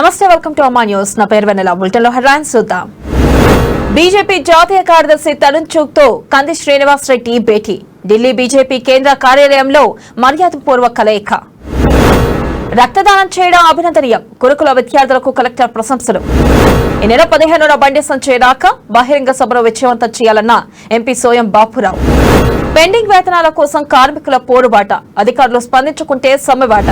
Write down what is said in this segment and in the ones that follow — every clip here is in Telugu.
నమస్తే, వెల్కమ్ టు అమ్మా న్యూస్. నా పేరు వెన్నెల. బులెటిన్లో హెడ్లైన్స్ చూద్దాం. బీజేపీ జాతీయ కార్యదర్శి తరుణ్ చుగ్ తో కంది శ్రీనివాస్ రెడ్డి భేటీ. ఢిల్లీ బీజేపీ కేంద్ర కార్యాలయంలో మర్యాదపూర్వక కలయిక. రక్తదానం చేయడం అభినందనీయం. గురుకుల విద్యార్థులకు కలెక్టర్ ప్రశంసలు. ఈ నెల 15న బండి సంజయ్ రాక బహిరంగ సభను విజయవంతం చేయాలన్న ఎంపీ సోయం బాపురావు. పెండింగ్ వేతనాల కోసం కార్మికుల పోరుబాట. అధికారులు స్పందించుకుంటే సమ్మెబాట.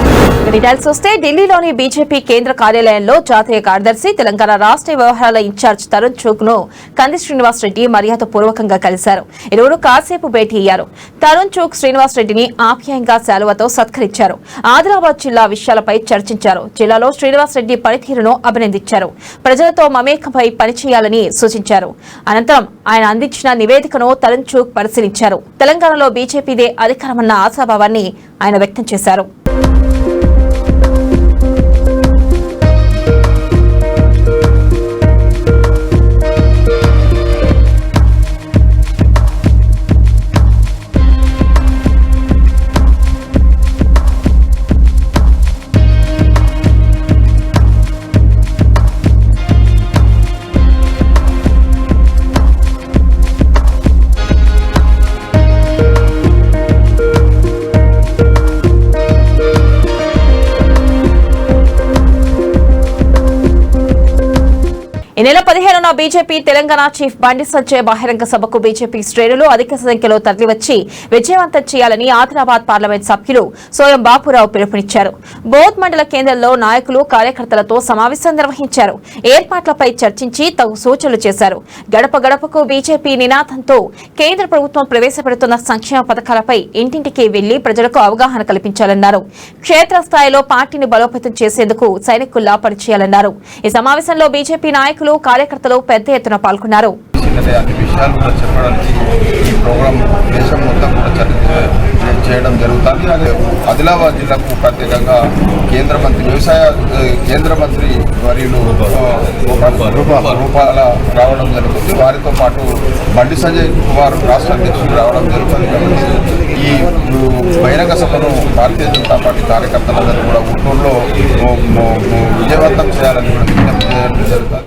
డీటెయిల్స్ చూస్తే ఢిల్లీలోని బీజేపీ కేంద్ర కార్యాలయంలో జాతీయ కార్యదర్శి తెలంగాణ రాష్ట్ర వ్యవహారాల ఇన్ఛార్జ్ తరుణ్ చుగ్ ను కంది శ్రీనివాస్ రెడ్డి మర్యాదపూర్వకంగా కలిశారు. ఇరువురు కాసేపు భేటీ అయ్యారు. తరుణ్ చుగ్ శ్రీనివాస్ రెడ్డిని ఆప్యాయంగా శాలువతో సత్కరించారు. ఆదిలాబాద్ జిల్లా విషయాలపై చర్చించారు. జిల్లాలో శ్రీనివాస్ రెడ్డి పనితీరును అభినందించారు. ప్రజలతో మమేకంపై పనిచేయాలని సూచించారు. అనంతరం ఆయన అందించిన నివేదికను తరుణ్ చుగ్ పరిశీలించారు. తెలంగాణలో బీజేపీదే అధికారమన్న ఆశాభావాన్ని ఆయన వ్యక్తం చేశారు. ఈ నెల 15న బీజేపీ తెలంగాణ చీఫ్ బండి సంజయ్ బహిరంగ సభకు బీజేపీ శ్రేణులు అధిక సంఖ్యలో తరలివచ్చి విజయవంతం చేయాలని ఆదిలాబాద్ పార్లమెంట్ సభ్యులు సోయం బాపురావు పిలుపునిచ్చారు. బోధ్ మండల కేంద్రంలో నాయకులు కార్యకర్తలతో సమావేశం నిర్వహించారు. ఏర్పాట్లపై చర్చించి తగు సూచనలు చేశారు. గడప గడపకు బీజేపీ నినాదంతో కేంద్ర ప్రభుత్వం ప్రవేశపెడుతున్న సంక్షేమ పథకాలపై ఇంటింటికి వెళ్లి ప్రజలకు అవగాహన కల్పించాలన్నారు. క్షేత్రస్థాయిలో పార్టీని బలోపేతం చేసేందుకు సైనికుల్లా పనిచేయాలన్నారు. ఈ సమావేశంలో బీజేపీ నాయకులు కార్యకర్తలు పెద్ద ఎత్తున పాల్గొన్నారు. చేయడం జరుగుతుంది. అదే ఆదిలాబాద్ జిల్లాకు ప్రత్యేకంగా కేంద్ర మంత్రి వర్యులు రూపాల రావడం జరుగుతుంది. వారితో పాటు బండి సంజయ్ కుమార్ రాష్ట్ర అధ్యక్షులు రావడం జరుగుతుంది. ఈ బహిరంగ సభను భారతీయ జనతా పార్టీ కార్యకర్తలందరూ కూడా గుంటూరులో విజయవంతం చేయాలని కూడా విజ్ఞప్తి చేయడం జరుగుతుంది.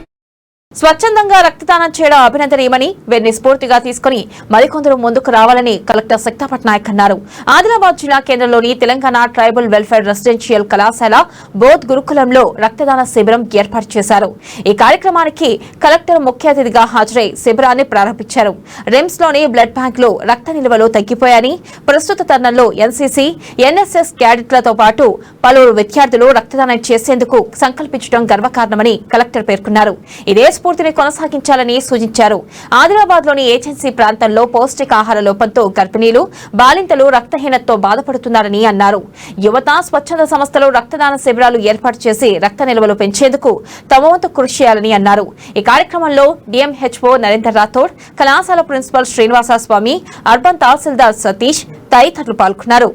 స్వచ్ఛందంగా రక్తదానం చేయడం అభినందనీయమని వీరిని స్ఫూర్తిగా తీసుకుని మరికొందరు ముందుకు రావాలని కలెక్టర్ శక్తా పట్నాయక్ అన్నారు. ఆదిలాబాద్ జిల్లా కేంద్రంలోని తెలంగాణ ట్రైబల్ వెల్ఫేర్ రెసిడెన్షియల్ కళాశాల బోధ్ గురుకులంలో రక్తదాన శిబిరం ఏర్పాటు చేశారు. ఈ కార్యక్రమానికి కలెక్టర్ ముఖ్య అతిథిగా హాజరై శిబిరాన్ని ప్రారంభించారు. రిమ్స్ లోని బ్లడ్ బ్యాంక్ లో రక్త నిల్వలు తగ్గిపోయాయని, ప్రస్తుత తరుణంలో ఎన్సీసీ, ఎన్ఎస్ఎస్ క్యాడెట్లతో పాటు పలువురు విద్యార్థులు రక్తదానం చేసేందుకు సంకల్పించడం గర్వకారణమని కలెక్టర్ పేర్కొన్నారు. ఇదే స్ఫూర్తిని కొనసాగించాలని సూచించారు. ఆదిలాబాద్ లోని ఏజెన్సీ ప్రాంతంలో పౌష్టికాహార లోపంతో గర్భిణీలు, బాలింతలు రక్తహీనతతో బాధపడుతున్నారని అన్నారు. యువత, స్వచ్ఛంద సంస్థలు రక్తదాన శిబిరాలు ఏర్పాటు చేసి రక్త నిల్వలు పెంచేందుకు తమ వంతు కృషి చేయాలని అన్నారు. ఈ కార్యక్రమంలో డిఎంహెచ్ఓ నరేందర్ రాథోడ్, కళాశాల ప్రిన్సిపల్ శ్రీనివాస స్వామి, అర్బన్ తహసీల్దార్ సతీష్ తదితరులు పాల్గొన్నారు.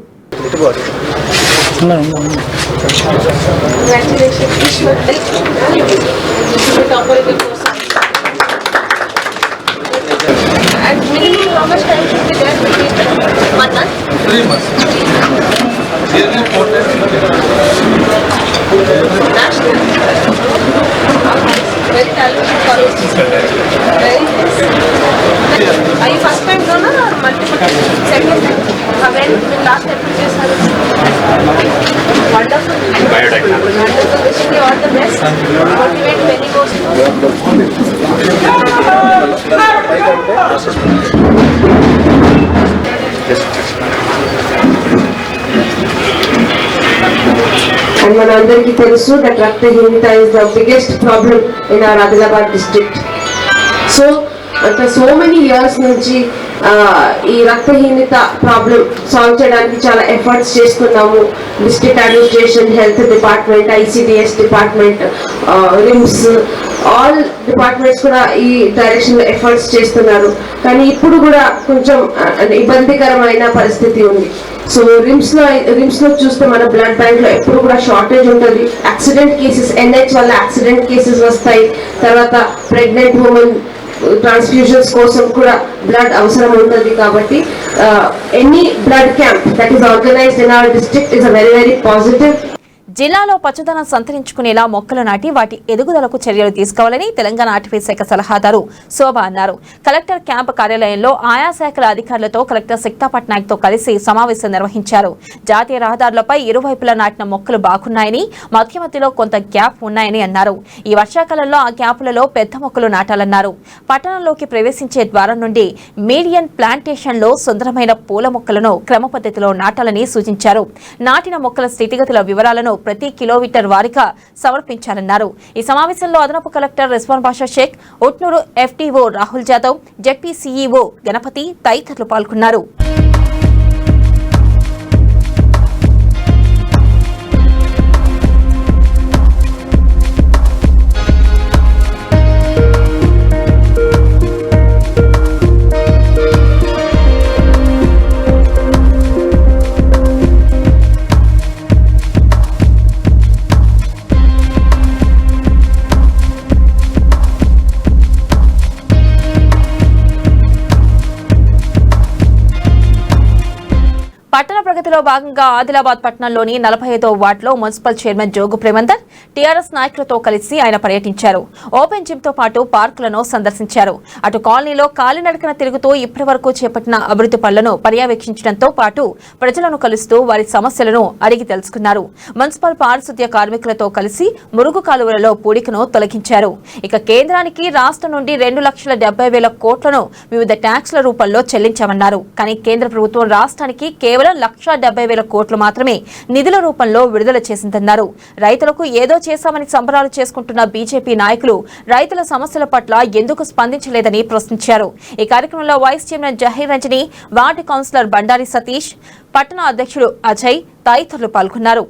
And minimum how much time should be there? 1 month? 3 months. Really important. National. Very talented college. Very nice. Are you first time donor or multiple time? Second time. When last time చేశారు? Wonderful. Wonderful. Wishing you all the best. Motivate many goals. And మనందరికీ తెలుసు that రక్తహీనత is the biggest problem in our Adilabad district. So many years నుంచి ఈ రక్తహీనత ప్రాబ్లం సాల్వ్ చేయడానికి చాలా ఎఫర్ట్స్ చేస్తున్నాము. District administration, health department, ICDS department, RIMS, all departments కూడా ఈ డైరెక్షన్ లో ఎఫర్ట్స్ చేస్తున్నారు. కానీ ఇప్పుడు కూడా కొంచెం ఇబ్బందికరమైన పరిస్థితి ఉంది. సో రిమ్స్ లో చూస్తే మన బ్లడ్ బ్యాంక్ లో ఎప్పుడు కూడా షార్టేజ్ ఉంటుంది. యాక్సిడెంట్ కేసెస్, ఎన్హెచ్ వల్ల యాక్సిడెంట్ కేసెస్ వస్తాయి. తర్వాత ప్రెగ్నెంట్ ఉమెన్ ట్రాన్స్ఫ్యూజన్స్ కోసం కూడా బ్లడ్ అవసరం ఉంటుంది. కాబట్టి any blood camp that is organised in our district is a very very positive. జిల్లాలో పచ్చదనం సంతరించుకునేలా మొక్కలు నాటి వాటి ఎదుగుదలకు చర్యలు తీసుకోవాలని తెలంగాణ అటవీ శాఖ సలహాదారు శోభ అన్నారు. కలెక్టర్ క్యాంపు కార్యాలయంలో ఆయా శాఖల అధికారులతో కలెక్టర్ సిక్తా పట్నాయక్ తో కలిసి సమావేశం నిర్వహించారు. జాతీయ రహదారులపై ఇరువైపులా నాటిన మొక్కలు బాగున్నాయని, మధ్యలో కొంత గ్యాప్ ఉన్నాయని అన్నారు. ఈ వర్షాకాలంలో ఆ గ్యాపులలో పెద్ద మొక్కలు నాటాలన్నారు. పట్టణంలోకి ప్రవేశించే ద్వారం నుండి మీడియన్ ప్లాంటేషన్ లో సుందరమైన పూల మొక్కలను క్రమ పద్ధతిలో నాటాలని సూచించారు. నాటిన మొక్కల స్థితిగతుల వివరాలను ప్రతి కిలోమీటర్ వారీగా సమర్పించాలన్నారు. ఈ సమావేశంలో అదనపు collector Rizwan Basha Sheikh, Utnoor FTO Rahul Jadhav, ZP CEO Ganapathi తదితరులు పాల్గొన్నారు. పట్టణ ప్రగతిలో భాగంగా ఆదిలాబాద్ పట్టణంలోని 45వ వార్డులో municipal chairman Jogu Premender TRS నాయకులతో కలిసి ఆయన పర్యటించారు. ఓపెన్ జిమ్ తో పాటు పార్కులను సందర్శించారు. అటు కాలనీలో కాలినడకన తిరుగుతూ ఇప్పటి వరకు చేపట్టిన అభివృద్ధి పనులను పర్యవేక్షించడంతో పాటు ప్రజలను కలుస్తూ వారి సమస్యలను అడిగి తెలుసుకున్నారు. మున్సిపల్ పారిశుద్ధ్య కార్మికులతో కలిసి మురుగు కాలువలలో పూడికను తొలగించారు. ఇక కేంద్రానికి రాష్ట్రం నుండి 2,70,000 కోట్లను వివిధ ట్యాక్స్ల రూపంలో చెల్లించామన్నారు. కానీ కేంద్ర ప్రభుత్వం రాష్ట్రానికి కేవలం 1,70,000 కోట్లు మాత్రమే నిధుల రూపంలో విడుదల చేసిందన్నారు. రైతులకు ఏదో చేశామని సంబరాలు చేసుకుంటున్న బీజేపీ నాయకులు రైతుల సమస్యల పట్ల ఎందుకు స్పందించలేదని ప్రశ్నించారు. ఈ కార్యక్రమంలో vice chairman Zaheer Ranjani, ward councillor Bandari Satish, పట్టణ అధ్యక్షుడు అజయ్ తదితరులు పాల్గొన్నారు.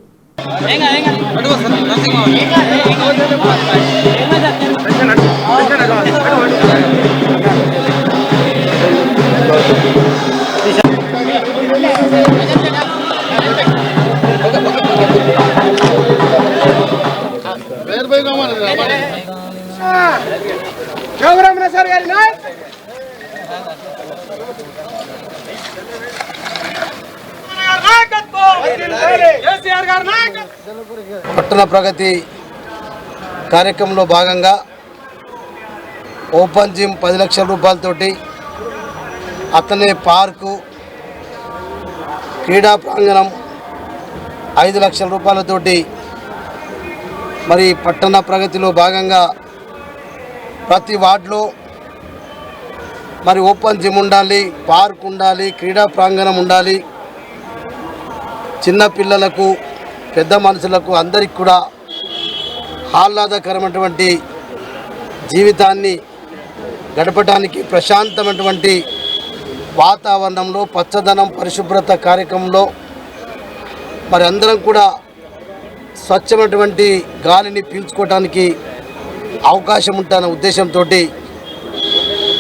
పట్టణ ప్రగతి కార్యక్రమంలో భాగంగా ఓపెన్ జిమ్ 10 లక్షల రూపాయలతోటి, అతనే పార్కు, క్రీడా ప్రాంగణం 5 లక్షల రూపాయలతోటి మరి పట్టణ ప్రగతిలో భాగంగా ప్రతి వార్డులో మరి ఓపెన్ జిమ్ ఉండాలి, పార్క్ ఉండాలి, క్రీడా ప్రాంగణం ఉండాలి. చిన్న పిల్లలకు, పెద్ద మనుషులకు అందరికి కూడా ఆహ్లాదకరమైనటువంటి జీవితాన్ని గడపడానికి ప్రశాంతమైనటువంటి వాతావరణంలో పచ్చదనం పరిశుభ్రత కార్యక్రమంలో మరి అందరం కూడా స్వచ్ఛమైనటువంటి గాలిని పీల్చుకోవడానికి అవకాశం ఉంటన్న ఉద్దేశంతో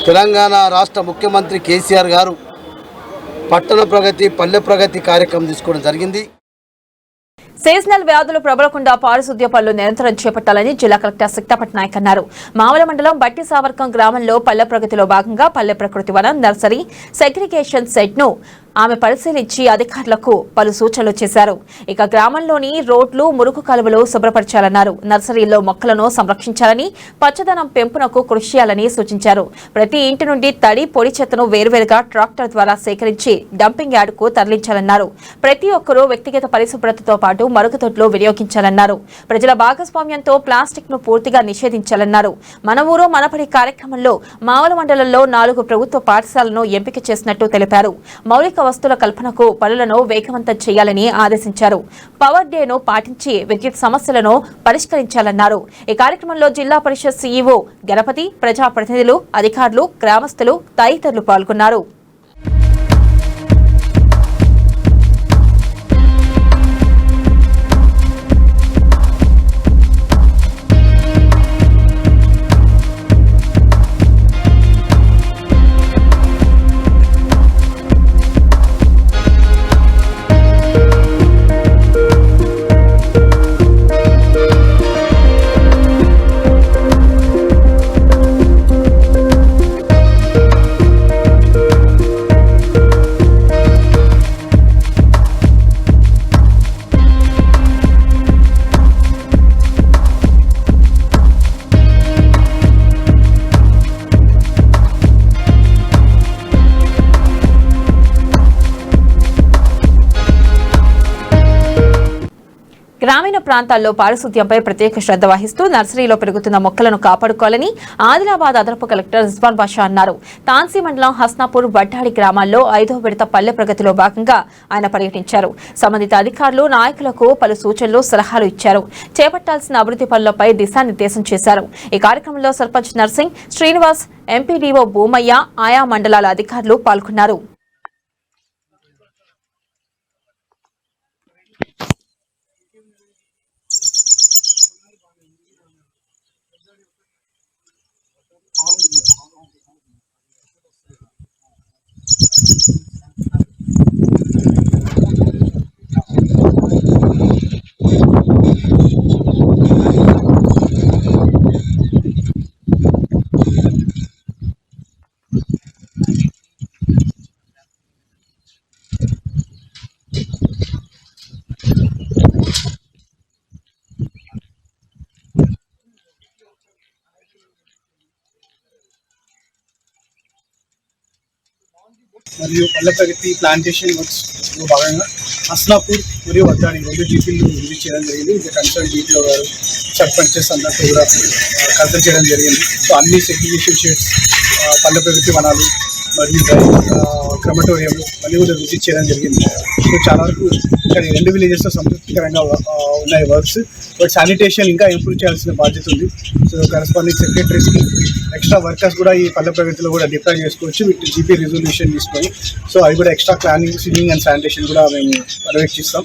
తెలంగాణ రాష్ట్ర ముఖ్యమంత్రి కేసీఆర్ గారు పట్టణ ప్రగతి, పల్లె ప్రగతి కార్యక్రమం తీసుకోవడం జరిగింది. సీజనల్ వ్యాధులు ప్రబలకుండా పారిశుద్ధ్య పనులు నిరంతరం చేపట్టాలని జిల్లా కలెక్టర్ సిక్తా పట్నాయక్ అన్నారు. మామల మండలం బట్టి సావర్కం గ్రామంలో పల్లె ప్రగతిలో భాగంగా పల్లె ప్రకృతి వనం, నర్సరీ, సెగ్రిగేషన్ సెట్ ను ఆమె పరిశీలించి అధికారులకు పలు సూచనలు చేశారు. ఇక గ్రామంలోని రోడ్లు, మురుగు కాలువలు శుభ్రపరచాలన్నారు. నర్సరీలో మొక్కలను సంరక్షించాలని, పచ్చదనం పెంపునకు కృషి చేయాలని సూచించారు. ప్రతి ఇంటి నుండి తడి, పొడి చెత్తను వేర్వేరుగా ట్రాక్టర్ ద్వారా సేకరించి డంపింగ్ యార్డుకు తరలించాలన్నారు. ప్రతి ఒక్కరూ వ్యక్తిగత పరిశుభ్రతతో పాటు మరుగుదొడ్లు వినియోగించాలన్నారు. ప్రజల భాగస్వామ్యంతో ప్లాస్టిక్ ను పూర్తిగా నిషేధించాలన్నారు. మన ఊరు మనపడి కార్యక్రమంలో మావల మండలంలో 4 ప్రభుత్వ పాఠశాలను ఎంపిక చేసినట్టు తెలిపారు. మౌలిక వస్తువుల కల్పనకు పనులను వేగవంతం చేయాలని ఆదేశించారు. పవర్ డేను పాటించి విద్యుత్ సమస్యలను పరిష్కరించాలన్నారు. ఈ కార్యక్రమంలో జిల్లా పరిషత్ CEO గణపతి, ప్రజాప్రతినిధులు, అధికారులు, గ్రామస్తులు తదితరులు పాల్గొన్నారు. గ్రామీణ ప్రాంతాల్లో పారిశుద్ధ్యంపై ప్రత్యేక శ్రద్ధ వహిస్తూ నర్సరీలో పెరుగుతున్న మొక్కలను కాపాడుకోవాలని ఆదిలాబాద్ అదనపు కలెక్టర్ రిజ్వాన్ బాషా అన్నారు. తాన్సీ మండలం హస్నాపూర్ బడ్డాడి గ్రామాల్లో 5వ విడత పల్లె ప్రగతిలో భాగంగా ఆయన పర్యటించారు. సంబంధిత అధికారులు నాయకులకు పలు సూచనలు సలహాలు ఇచ్చారు. చేపట్టాల్సిన అభివృద్ధి పనులపై దిశానిర్దేశం చేశారు. ఈ కార్యక్రమంలో సర్పంచ్ నర్సింగ్, శ్రీనివాస్, ఎంపీడీఓ భూమయ్య, ఆయా మండలాల అధికారులు పాల్గొన్నారు. మరియు పల్లె ప్రగతి ప్లాంటేషన్ వర్క్స్ లో భాగంగా హస్నాపూర్ మరియు వడ్డాడి 2 జీపీలు విజిట్ చేయడం జరిగింది. ఇంకా కన్సల్ట్ జీపీఓ గారు, సర్పంచెస్ అందరితో కూడా కన్సల్ట్ చేయడం జరిగింది. సో అన్ని సెగ్రిగేషన్ షెడ్స్, పల్లె ప్రగతి వనాలు మరియు క్రమటోరియం అన్నీ కూడా విజిట్ చేయడం జరిగింది. సో చాలా వరకు ఇక్కడ 2 విలేజెస్లో సంతృప్తికరంగా ఉన్నాయి వర్క్స్. బట్ శానిటేషన్ ఇంకా ఇంప్రూవ్ చేయాల్సిన బాధ్యత ఉంది. సో కరెస్పాండింగ్ సెక్రటరీస్కి ఎక్స్ట్రా వర్కర్స్ కూడా ఈ పల్లె ప్రగతిలో కూడా డిప్లాయ్ చేసుకోవచ్చు విత్ జీపీ రిజల్యూషన్ తీసుకొని. సో అవి కూడా extra planning, swimming and sanitation కూడా మేము పర్యవేక్షిస్తాం.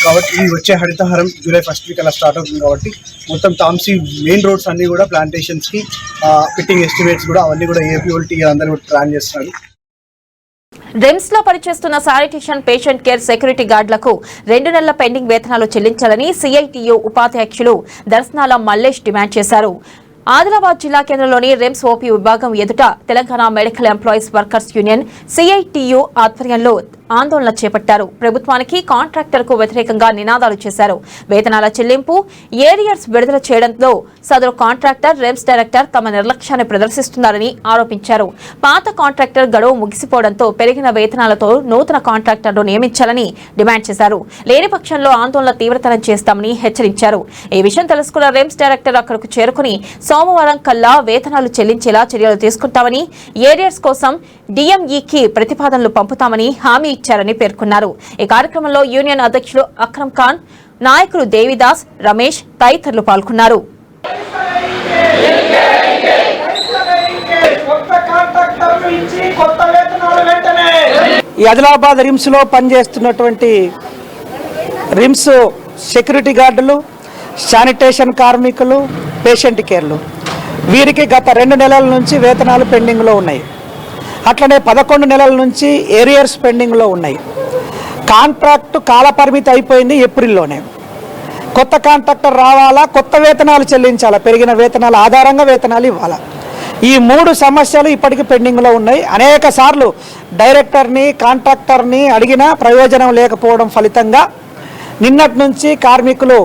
కాబట్టి ఈ వచ్చే హరితహారం జూలై 1st వీక్ అలా స్టార్ట్ అవుతుంది. కాబట్టి మొత్తం తాంసీ మెయిన్ రోడ్స్ అన్నీ కూడా ప్లాంటేషన్స్కి ఫిట్టింగ్ ఎస్టిమేట్స్ కూడా అవన్నీ కూడా ఏపీఓల్టీ అందరూ కూడా ప్లాన్ చేస్తున్నారు. రిమ్స్ లో పనిచేస్తున్న శానిటేషన్, పేషెంట్ కేర్, సెక్యూరిటీ గార్డులకు 2 నెలల పెండింగ్ వేతనాలు చెల్లించాలని సిఐటియు ఉపాధ్యక్షులు దర్శనాల మల్లేష్ డిమాండ్ చేశారు. ఆదిలాబాద్ జిల్లా కేంద్రంలోని రిమ్స్ ఓపీ విభాగం ఎదుట Telangana medical employees workers union CITU ఆధ్వర్యంలో ఆందోళన చేపట్టారు. ప్రభుత్వానికి, కాంట్రాక్టర్కు వ్యతిరేకంగా నినాదాలు చేశారు. వేతనాల చెల్లింపు, ఏరియర్స్ విడుదల చేయడంలో సదరు కాంట్రాక్టర్, రిమ్స్ డైరెక్టర్ తమ నిర్లక్ష్యాన్ని ప్రదర్శిస్తున్నారని ఆరోపించారు. పాత కాంట్రాక్టర్ గడువు ముగిసిపోవడంతో పెరిగిన వేతనాలతో నూతన కాంట్రాక్టర్ను నియమించాలని డిమాండ్ చేశారు. లేని పక్షంలో ఆందోళన తీవ్రతరం చేస్తామని హెచ్చరించారు. ఈ విషయం తెలుసుకున్న రిమ్స్ డైరెక్టర్ అక్కడకు చేరుకుని సోమవారం కల్లా వేతనాలు చెల్లించేలా చర్యలు తీసుకుంటామని, ఏరియర్స్ కోసం డిఎంఈకి ప్రతిపాదనలు పంపుతామని హామీ ఇచ్చారని పేర్కొన్నారు. ఈ కార్యక్రమంలో యూనియన్ అధ్యక్షులు అక్రమ్ ఖాన్, నాయకులు దేవిదాస్, రమేష్ తదితరులు పాల్గొన్నారు. ఈ ఆదిలాబాద్ రిమ్స్ లో పనిచేస్తున్నటువంటి రిమ్స్ సెక్యూరిటీ గార్డులు, శానిటేషన్ కార్మికులు, పేషెంట్ కేర్లు, వీరికి గత 2 నెలల నుంచి వేతనాలు పెండింగ్లో ఉన్నాయి. అట్లనే 11 నెలల నుంచి ఏరియర్స్ పెండింగ్లో ఉన్నాయి. కాంట్రాక్టు కాలపరిమితి అయిపోయింది ఏప్రిల్లోనే. కొత్త కాంట్రాక్టర్ రావాలా, కొత్త వేతనాలు చెల్లించాలా, పెరిగిన వేతనాల ఆధారంగా వేతనాలు ఇవ్వాలా. ఈ 3 సమస్యలు ఇప్పటికీ పెండింగ్లో ఉన్నాయి. అనేక సార్లు డైరెక్టర్ని, కాంట్రాక్టర్ని అడిగినా ప్రయోజనం లేకపోవడం ఫలితంగా నిన్నటి నుంచి కార్మికులు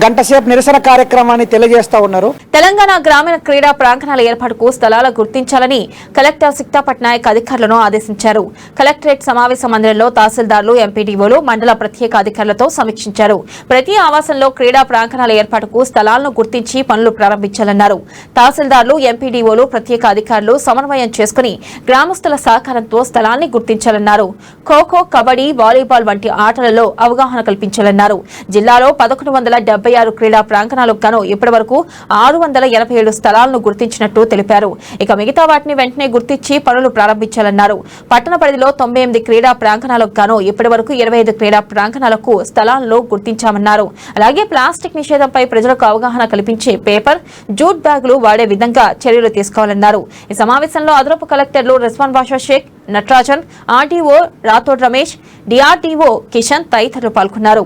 గంటసేపు నిరసన కార్యక్రమాన్ని తెలియజేస్తా ఉన్నారు. తెలంగాణ గ్రామీణ క్రీడా ప్రాంగణాల ఏర్పాటుకు స్థలాలు గుర్తించాలని కలెక్టర్ సిక్తా పట్నాయక్ అధికారులను ఆదేశించారు. కలెక్టరేట్ సమావేశ మందిరంలో తహసీల్దార్లు, ఎంపీడీఓలు, మండల ప్రత్యేక అధికారులతో సమీక్షించారు. ప్రతి ఆవాసంలో క్రీడా ప్రాంగణాల ఏర్పాటుకు స్థలాలను గుర్తించి పనులు ప్రారంభించాలన్నారు. తహసీల్దార్లు, ఎంపీడీఓలు, ప్రత్యేక అధికారులు సమన్వయం చేసుకుని గ్రామస్తుల సహకారంతో స్థలాన్ని గుర్తించాలన్నారు. ఖోఖో, కబడ్డీ, వాలీబాల్ వంటి ఆటలలో అవగాహన కల్పించాలన్నారు. జిల్లాలో 1176 క్రీడా ప్రాంగణాలకు గాను ఇప్పటి వరకు 687 స్థలాలను గుర్తించినట్టు తెలిపారు. ఇక మిగతా వాటిని వెంటనే గుర్తించి పనులు ప్రారంభించాలన్నారు. పట్టణ పరిధిలో 98 క్రీడా ప్రాంగణాలకు గాను ఇప్పటి వరకు 25 క్రీడా ప్రాంగణాలకు స్థలాలను గుర్తించామన్నారు. అలాగే ప్లాస్టిక్ నిషేధంపై ప్రజలకు అవగాహన కల్పించి పేపర్, జూట్ బ్యాగులు వాడే విధంగా చర్యలు తీసుకోవాలన్నారు. ఈ సమావేశంలో అదనపు కలెక్టర్లు రిజ్వాన్ బాషా షేక్, నటరాజన్, ఆర్డీఓ రాథోడ్ రమేష్, డిఆర్డీఓ కిషన్ తదితరులు పాల్గొన్నారు.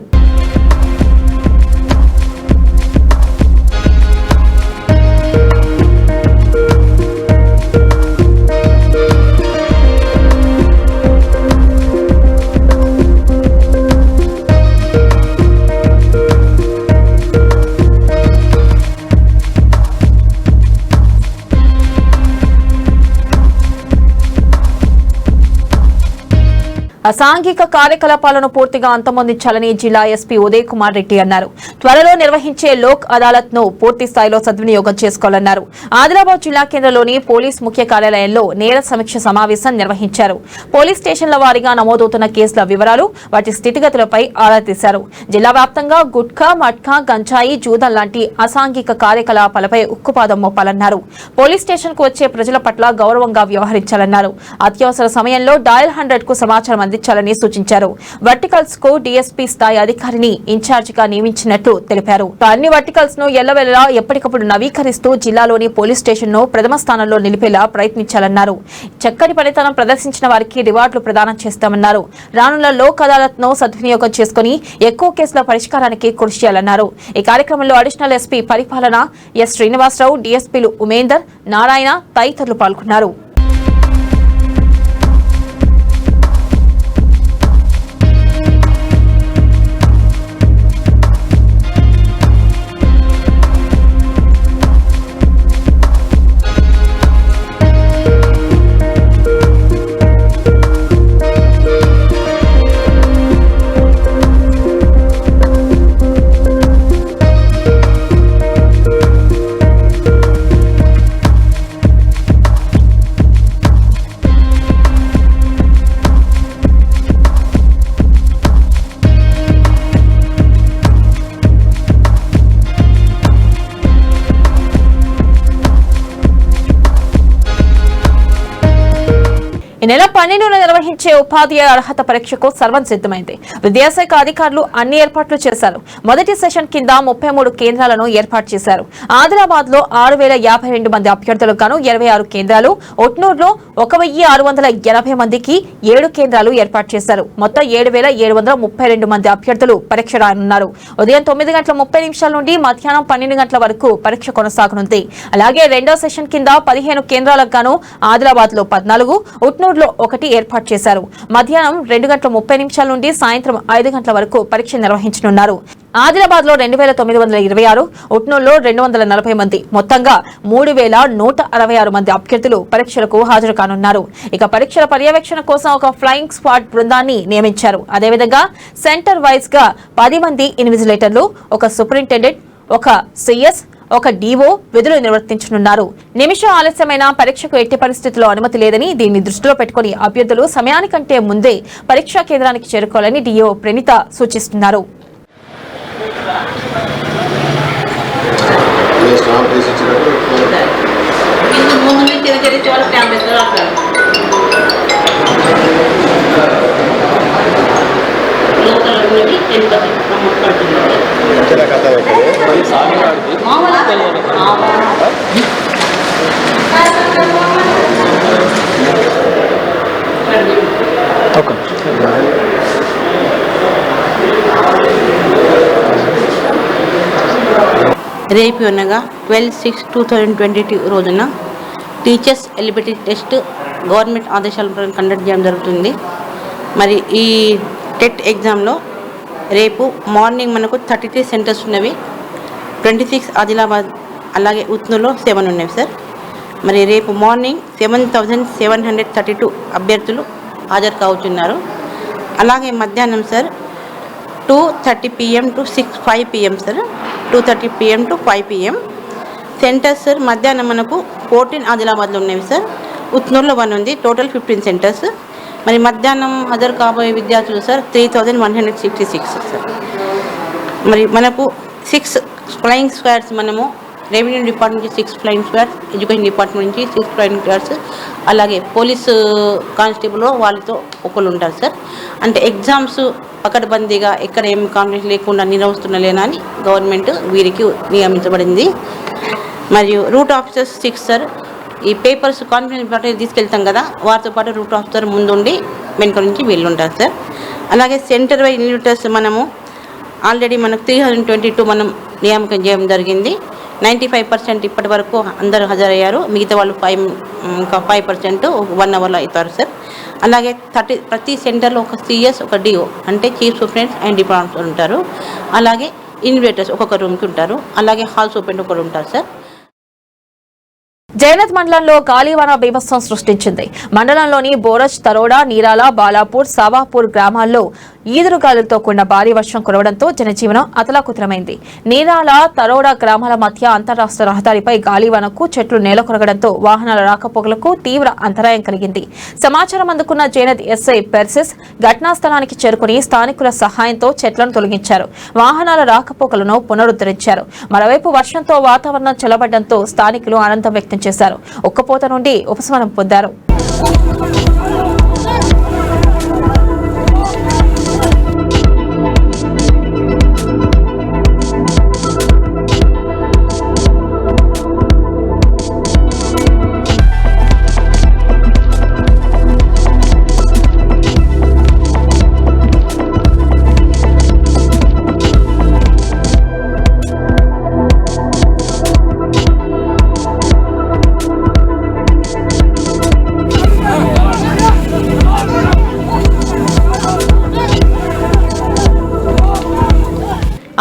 అసాంఘిక కార్యకలాపాలను పూర్తిగా అంతమొందించాలని జిల్లా ఎస్పీ ఉదయ్ కుమార్ రెడ్డి అన్నారు. త్వరలో నిర్వహించే లోక్ అదాలత్ ను పూర్తి స్థాయిలో సద్వినియోగం చేసుకోవాలన్నారు. ఆదిలాబాద్ జిల్లా కేంద్రంలోని పోలీస్ ముఖ్య కార్యాలయంలో నేర సమీక్ష సమావేశం నిర్వహించారు. పోలీస్ స్టేషన్ల వారీగా నమోదవుతున్న కేసుల వివరాలు, వాటి స్థితిగతులపై ఆరా తీశారు. జిల్లా వ్యాప్తంగా గుట్కా, మట్కా, గంజాయి, జూదం లాంటి అసాంఘిక కార్యకలాపాలపై ఉక్కుపాదం మోపాలన్నారు. పోలీస్ స్టేషన్ కు వచ్చే ప్రజల పట్ల గౌరవంగా వ్యవహరించాలన్నారు. అత్యవసర సమయంలో డయల్ 100 కు సమాచారం అందించాలని సూచించారు. వర్టికల్స్ కు డీఎస్పీ స్థాయి అధికారిని ఇన్ఛార్జిగా నియమించినట్లు తెలిపారు. అన్ని వర్టికల్స్ ను ఎల్లవెల్లలా ఎప్పటికప్పుడు నవీకరిస్తూ జిల్లాలోని పోలీస్ స్టేషన్ ను ప్రథమ స్థానంలో నిలిపేలా ప్రయత్నించాలన్నారు. చక్కని పనితనం ప్రదర్శించిన వారికి రివార్డులు ప్రదానం చేస్తామన్నారు. రానున్న లోక్ అదాలత్ ను సద్వినియోగం చేసుకుని ఎక్కువ కేసుల పరిష్కారానికి కృషి చేయాలన్నారు. ఈ కార్యక్రమంలో అడిషనల్ ఎస్పీ పరిపాలన ఎస్ శ్రీనివాసరావు, డీఎస్పీలు ఉమేందర్, నారాయణ తదితరులు పాల్గొన్నారు. ఈ నెల 12న నిర్వహించే ఉపాధ్యాయ అర్హత పరీక్షకు సర్వం సిద్ధమైంది. విద్యాశాఖ అధికారులు అన్ని ఏర్పాట్లు చేశారు. మొదటి సెషన్ కింద 33 కేంద్రాలను ఏర్పాటు చేశారు. ఆదిలాబాద్ లో 6052 మంది అభ్యర్థులకు గాను 26 కేంద్రాలు, ఒట్నూరులో 1680 మందికి 7 కేంద్రాలు ఏర్పాటు చేశారు. మొత్తం 7732 మంది అభ్యర్థులు పరీక్ష రానున్నారు. ఉదయం 9:30 నుండి మధ్యాహ్నం 12 గంటల వరకు పరీక్ష కొనసాగనుంది. అలాగే రెండో సెషన్ కింద 15 కేంద్రాలకు గాను ఆదిలాబాద్ లో 14, ఒట్నూరు లో 1 ఏర్పాటు చేశారు. మధ్యాహ్నం 2:30 నుండి సాయంత్రం 5 గంటల వరకు పరీక్ష నిర్వహించనున్నారు. ఆదిలాబాద్ లో 2926, ఉట్నూరులో 240 మంది, మొత్తంగా 3166 మంది అభ్యర్థులు పరీక్షలకు హాజరు కానున్నారు. ఇక పరీక్షల పర్యవేక్షణ కోసం ఒక ఫ్లయింగ్ స్క్వాడ్ బృందాన్ని నియమించారు. అదేవిధంగా సెంటర్ వైజ్ గా 10 మంది ఇన్విజిలేటర్లు, ఒక సూపరింటెండెంట్, ఒక సిఎస్, ఒక డీఓ విధులు నిర్వర్తించనున్నారు. నిమిషం ఆలస్యమైన పరీక్షకు ఎట్టి పరిస్థితుల్లో అనుమతి లేదని, దీన్ని దృష్టిలో పెట్టుకుని అభ్యర్థులు సమయానికంటే ముందే పరీక్షా కేంద్రానికి చేరుకోవాలని డీఓ ప్రణీత సూచిస్తున్నారు. రేపు అనగా 12/6/2022 రోజున టీచర్స్ ఎలిజిబిలిటీ టెస్ట్ గవర్నమెంట్ ఆదేశాల ప్రకారం కండక్ట్ చేయడం జరుగుతుంది. మరి ఈ టెట్ ఎగ్జామ్లో రేపు మార్నింగ్ మనకు 33 సెంటర్స్ ఉన్నవి. 26 ఆదిలాబాద్, అలాగే ఉత్నూరులో 7 ఉన్నవి సార్. మరి రేపు మార్నింగ్ 7732 అభ్యర్థులు హాజరు కావుతున్నారు. అలాగే మధ్యాహ్నం sir 2:30 PM to 5 PM sir, 2:30 PM to 5 PM centres sir. మధ్యాహ్నం మనకు 14 ఆదిలాబాద్లో ఉన్నవి సార్, ఉత్నూరులో 1 ఉంది, టోటల్ 15 సెంటర్స్. మరి మధ్యాహ్నం హాజరు కాబోయే విద్యార్థులు సార్ 3166 సార్. మరి మనకు 6 ఫ్లయింగ్ స్క్వాడ్స్, మనము రెవెన్యూ డిపార్ట్మెంట్ నుంచి 6 ఫ్లయింగ్ స్క్వాడ్స్, ఎడ్యుకేషన్ డిపార్ట్మెంట్ నుంచి 6 ఫ్లయింగ్ స్క్వాడ్స్, అలాగే పోలీసు కానిస్టేబుల్ వాళ్ళతో ఒకళ్ళు ఉంటారు సార్. అంటే ఎగ్జామ్స్ పకడ్బందీగా ఎక్కడ ఏం కాన్ఫ్లిక్ట్ లేకుండా నిర్వహిస్తున్నలేనా అని గవర్నమెంట్ వీరికి నియమించబడింది. మరియు రూట్ ఆఫీసర్స్ 6 సార్. ఈ పేపర్స్ కాన్ఫిడెన్స్ పాటు తీసుకెళ్తాం కదా, వారితో పాటు రూట్ ఆఫీసర్ ముందుండి వెనుక నుంచి వీళ్ళు ఉంటారు సార్. అలాగే సెంటర్ వైజ్ ఇన్విజిలేటర్స్ మనము ఆల్రెడీ మనకు 322 మనం నియామకం చేయడం జరిగింది. 95% ఇప్పటి వరకు అందరూ హాజరయ్యారు. మిగతా వాళ్ళు 5% 1 అవర్లో అవుతారు సార్. అలాగే ప్రతి సెంటర్లో ఒక సిఎస్, ఒక డిఓ అంటే చీఫ్ సూపరింటెండెంట్ అండ్ డిపార్ట్మెంట్ ఉంటారు. అలాగే ఇన్విజిలేటర్స్ ఒక్కొక్క రూమ్కి ఉంటారు. అలాగే హాల్ సూపరింటెండెంట్ ఒకరు ఉంటారు సార్. జైనత్ మండలంలో గాలివాన బీభత్సం సృష్టించింది. మండలంలోని బోరజ్, తరోడా, నీరాల, బాలాపూర్, సావాపూర్ గ్రామాల్లో ఈదురుగాలులతో కూడిన భారీ వర్షం కురవడంతో జనజీవనం అతలాకుతలమైంది. నీరాల, తరోడా గ్రామాల మధ్య అంతరాష్ట్ర రహదారిపై గాలివానకు చెట్లు నేలకొరగడంతో వాహనాల రాకపోకలకు తీవ్ర అంతరాయం కలిగింది. సమాచారం అందుకున్న జైనత్ ఎస్ఐ పెర్సిస్ ఘటనా స్థలానికి చేరుకుని స్థానికుల సహాయంతో చెట్లను తొలగించారు. వాహనాల రాకపోకలను పునరుద్ధరించారు. మరోవైపు వర్షంతో వాతావరణం చల్లబడడంతో స్థానికులు ఆనందం వ్యక్తం చేశారు. ఉక్కపోత నుండి ఉపశమనం పొందారు.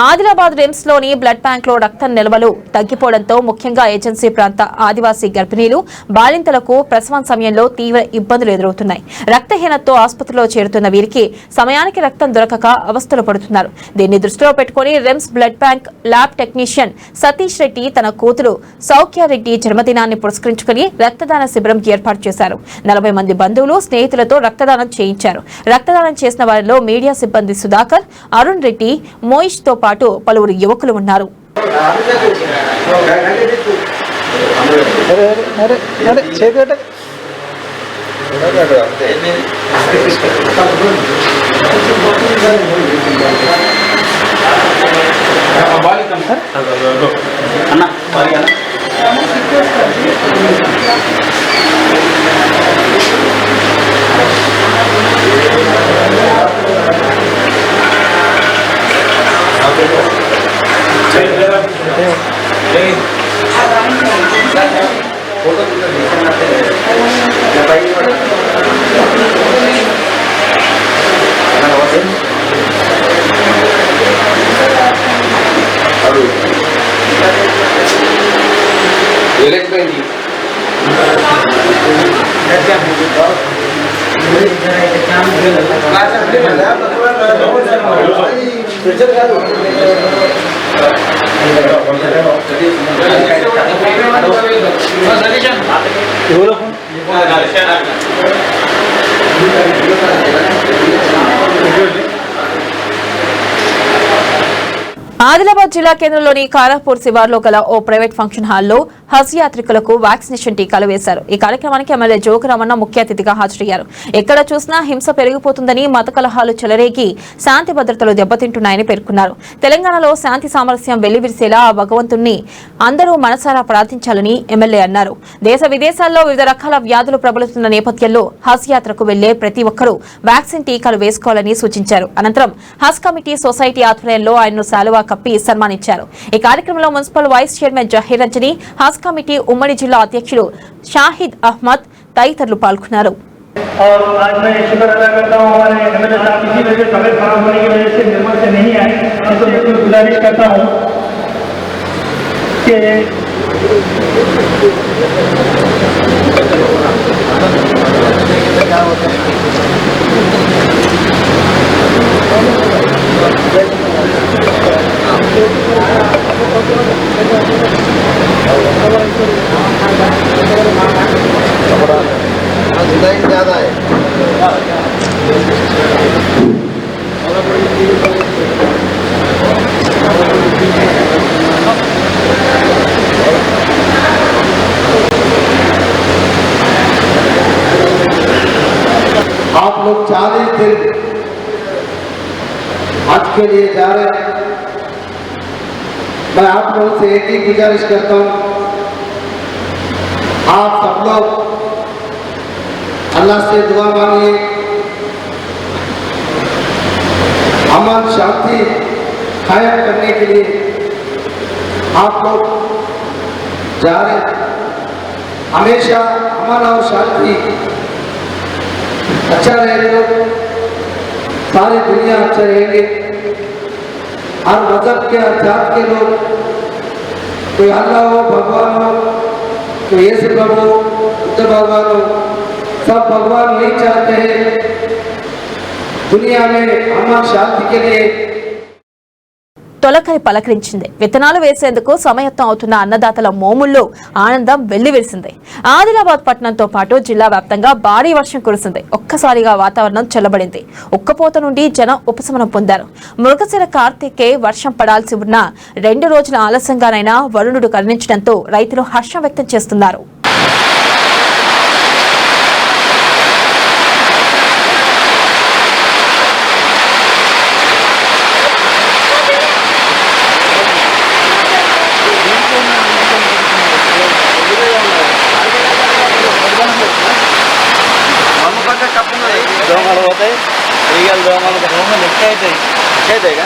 ఆదిలాబాద్ రిమ్స్ లోని బ్లడ్ బ్యాంక్ లో రక్తం నిల్వలు తగ్గిపోవడంతో ముఖ్యంగా ఏజెన్సీ ప్రాంత ఆదివాసీ గర్భిణీలు, బాలింతలకు ప్రసవం సమయంలో తీవ్ర ఇబ్బందులు ఎదురవుతున్నాయి. రక్తహీనతతో ఆసుపత్రిలో చేరుతున్న వీరికి సమయానికి రక్తం దొరకక అవస్థలు పడుతున్నారు. దీన్ని దృష్టిలో పెట్టుకుని RIMS blood bank lab technician Satish Reddy తన కూతురు సౌఖ్యారెడ్డి జన్మదినాన్ని పురస్కరించుకుని రక్తదాన శిబిరం ఏర్పాటు చేశారు. 40 మంది బంధువులు, స్నేహితులతో రక్తదానం చేయించారు. రక్తదానం చేసిన వారిలో మీడియా సిబ్బంది సుధాకర్, అరుణ్ రెడ్డి, మోయిష్ తో పాటు పలువురు యువకులు ఉన్నారు. ఆదిలాబాద్ జిల్లా కేంద్రంలోని కారాపూర్ శివార్లో గల ఓ ప్రైవేట్ ఫంక్షన్ హాల్లో హజ్ యాత్రికులకు వ్యాక్సినేషన్ టీకాలు వేశారు. ఈ కార్యక్రమానికి ఎమ్మెల్యే జోగురామన్న ముఖ్య అతిథిగా హాజరయ్యారు. ఎక్కడ చూసినా హింస పెరిగిపోతుందని, మత కలహాలు చెలరేగి శాంతి భద్రతలు దెబ్బతింటున్నాయని పేర్కొన్నారు. తెలంగాణలో శాంతి సామరస్యం వెల్లివిరిసేలా ఆ భగవంతుణ్ణి అందరూ మనసారా ప్రార్థించాలని ఎమ్మెల్యే అన్నారు. దేశ విదేశాల్లో వివిధ రకాల వ్యాధులు ప్రబలుతున్న నేపథ్యంలో హజ్ యాత్రకు వెళ్లే ప్రతి ఒక్కరూ వ్యాక్సిన్ టీకాలు వేసుకోవాలని సూచించారు. అనంతరం హజ్ కమిటీ సొసైటీ ఆధ్వర్యంలో ఆయన్ను శాలువా కప్పి సన్మానించారు. ఈ కార్యక్రమంలో municipal vice chairman Zaheer Ranjani, Haj committee ఉమ్మడి జిల్లా అధ్యక్షుడు షాహిద్ అహ్మద్ తదితరులు పాల్గొన్నారు. और आज मैं शुक्र अदा करता हूँ हमारे एमएलए साहब इसी वजह तबियत खराब होने की वजह से निर्मल से नहीं आए, तो बिल्कुल गुजारिश करता हूँ कि ज़्यादा है। आप लोग 40 दिन आज के लिए जा रहे हैं। मैं आप लोगों से एक ही गुजारिश करता हूँ, आप सब लोग अल्लाह से दुआ मांगिए, अमन शांति कायम करने के लिए आप लोग जा रहे हैं। हमेशा अमन और शांति अच्छा रहेगा, सारी दुनिया अच्छा रहेगी। हर मजहब के, हर जात के लोग, कोई अल्लाह हो, भगवान हो, तो ये सब प्रभु बुद्ध भगवान सब भगवान नहीं चाहते हैं दुनिया में अमन शांति के लिए। తొలకరి పలకరించింది. విత్తనాలు వేసేందుకు సమయత్తం అవుతున్న అన్నదాతల మోముల్లో ఆనందం వెల్లివిరిసింది. ఆదిలాబాద్ పట్టణంతో పాటు జిల్లా వ్యాప్తంగా భారీ వర్షం కురిసింది. ఒక్కసారిగా వాతావరణం చల్లబడింది. ఉక్కపోత నుండి జనం ఉపశమనం పొందారు. మృగశిర కార్తీకే వర్షం పడాల్సి ఉన్న 2 రోజుల ఆలస్యంగానైనా వరుణుడు కరుణించడంతో రైతులు హర్షం వ్యక్తం చేస్తున్నారు. దోమలు పోతాయి ఈగలు దోమలు లెక్క అవుతాయి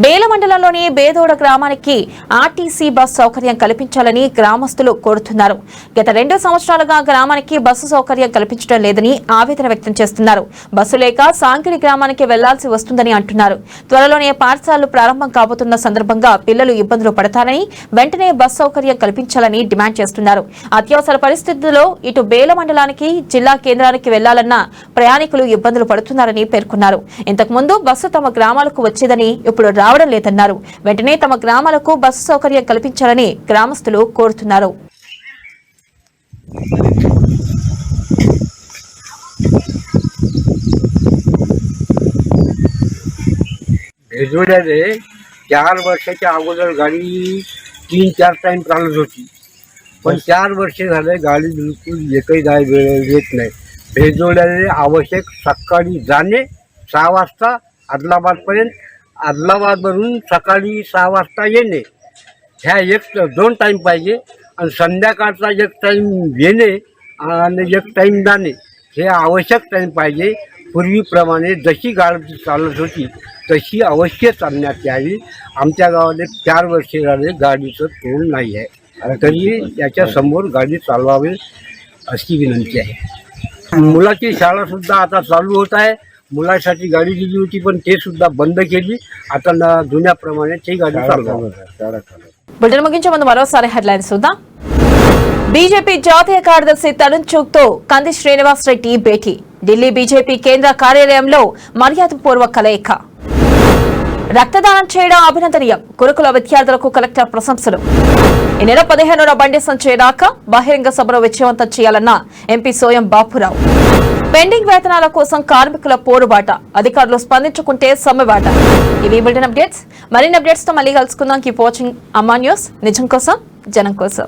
బేల మండలంలోని బేదోడ గ్రామానికి ఆర్టీసీ బస్ సౌకర్యం కల్పించాలని గ్రామస్తులు కోరుతున్నారు. గత 2 సంవత్సరాలుగా గ్రామానికి బస్సు సౌకర్యం కల్పించడం లేదని ఆవేదన వ్యక్తం చేస్తున్నారు. బస్సు లేక సాంకిడి గ్రామానికి వెళ్లాల్సి వస్తుందని అంటున్నారు. త్వరలోనే పాఠశాలలు ప్రారంభం కాబోతున్న సందర్భంగా పిల్లలు ఇబ్బందులు పడతారని వెంటనే బస్ సౌకర్యం కల్పించాలని డిమాండ్ చేస్తున్నారు. అత్యవసర పరిస్థితుల్లో ఇటు బేల మండలానికి జిల్లా కేంద్రానికి వెళ్లాలన్న ప్రయాణికులు ఇబ్బందులు పడుతున్నారని పేర్కొన్నారు. ఇంతకుముందు బస్సు తమ గ్రామాలకు వచ్చేదని ఇప్పుడు రావడం లేదన్నారు. వెంటనే తమ గ్రామాలకు బస్సు సౌకర్యం కల్పించాలని గ్రామస్తులు కోరుతున్నారు. भेजोड्याने 4 वर्षाच्या अगोदर गाडी 3-4 टाइम चालत होती, पण 4 वर्ष झाले गाडी बिलकुल एकही गाडी येत नाही. भेजोड्याने आवश्यक सकाळी जाणे 6 वाजता आदिलाबादपर्यंत, आदिलाबादवरून सकाळी 6 वाजता येणे, ह्या 2 टाईम पाहिजे. आणि संध्याकाळचा 1 टाईम येणे आणि 1 टाईम जाणे हे आवश्यक टाईम पाहिजे. पूर्वीप्रमाणे जशी गाडी चालत होती तशी अवश्य चालण्यात यावी. आमच्या गावाला 4 वर्षे झाले गाडीचं तोड नाही आहे, तरी याच्यासमोर गाडी चालवावी अशी विनंती आहे. मुलाची शाळासुद्धा आता चालू होत आहे. मुलासाठी गाडी दिली होती पण ते सुद्धा बंद केली. आता जुन्याप्रमाणे ती गाडी चालवतात. బులెటిన్ ముగించే ముందు మరోసారి హెడ్లైన్స్ చూద్దాం. బీజేపీ జాతీయ కార్యదర్శి తరుణ్ చుగ్ తో కంది శ్రీనివాస్ రెడ్డి భేటీ. ఢిల్లీ బీజేపీ కేంద్ర కార్యాలయంలో మర్యాదపూర్వక కలయిక. రక్తదానం చేయడం అభినందనీయం. గురుకుల విద్యార్థులకు కలెక్టర్ ప్రశంసలు. ఈ నెల 15న బండి సంజయ్ రాక బహిరంగ సభను విజయవంతం చేయాలన్న ఎంపీ సోయం బాపురావు. పెండింగ్ వేతనాల కోసం కార్మికుల పోరుబాట, అధికారులు స్పందించుకుంటే సమ్మెబాట. ఇవి బులెటిన్ అప్డేట్స్. మరిన్ని అప్డేట్స్ తో మళ్ళీ కలుసుకుందాం. కీప్ వాచింగ్ అమ్మా న్యూస్. నిజం కోసం జనం కోసం.